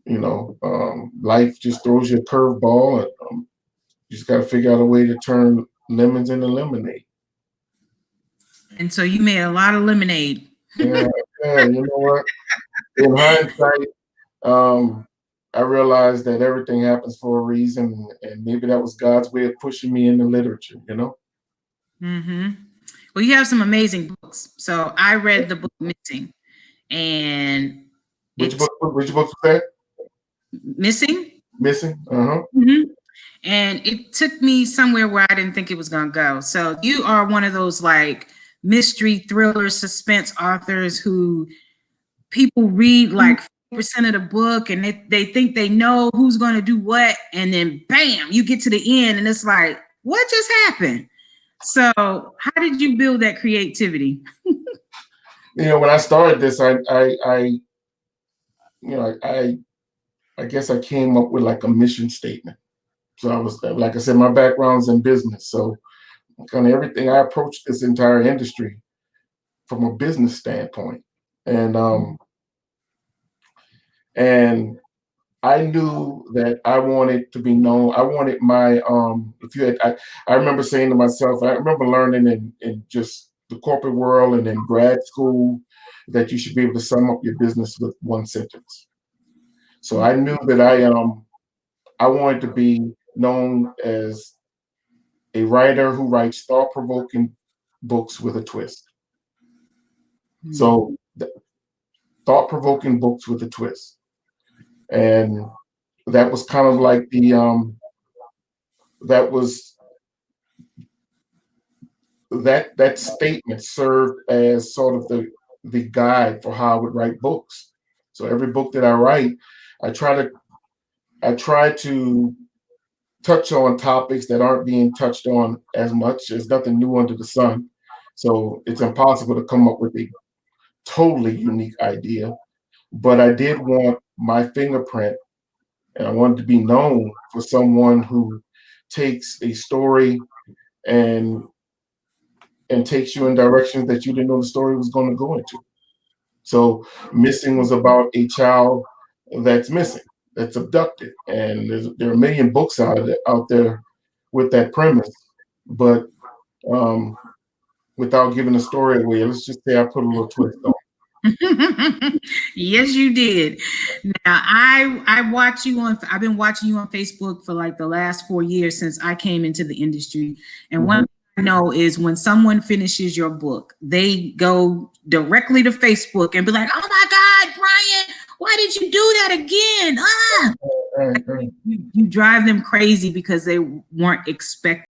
And life just throws you a curveball, and you just got to figure out a way to turn lemons into lemonade. And so you made a lot of lemonade. Yeah, yeah. You know what? In hindsight, um, I realized that everything happens for a reason, and maybe that was God's way of pushing me into literature. Mm-hmm. Well, you have some amazing books. So I read the book Missing, and Which it's book? Which book was that? Missing. Missing. Uh-huh. Mm-hmm. And it took me somewhere where I didn't think it was going to go. So you are one of those like mystery, thriller, suspense authors who people read like 50% of the book, and they think they know who's going to do what, and then bam, you get to the end and it's like, what just happened? So how did you build that creativity? When I started this, I guess I came up with like a mission statement. So I was, like I said, my background's in business. So kind of everything, I approached this entire industry from a business standpoint. And and I knew that I wanted to be known. I wanted my if you had I remember saying to myself, I remember learning in just the corporate world and in grad school that you should be able to sum up your business with one sentence. So I knew that I wanted to be known as a writer who writes thought-provoking books with a twist. So thought-provoking books with a twist. And that was kind of like that was that statement served as sort of the guide for how I would write books. So every book that I write, I try to touch on topics that aren't being touched on as much. There's nothing new under the sun. So it's impossible to come up with a totally unique idea. But I did want my fingerprint, and I wanted to be known for someone who takes a story and takes you in directions that you didn't know the story was going to go into. So Missing was about a child that's missing, that's abducted, and there are a million books out there with that premise. But um, without giving the story away, let's just say I put a little twist on. Yes, you did. Now I watch you on. I've been watching you on Facebook for like the last 4 years since I came into the industry, and one Mhm. thing I know is when someone finishes your book, they go directly to Facebook and be like, "Oh my God, Brian, why did you do that again?" Ah, Right, right. you drive them crazy because they weren't expecting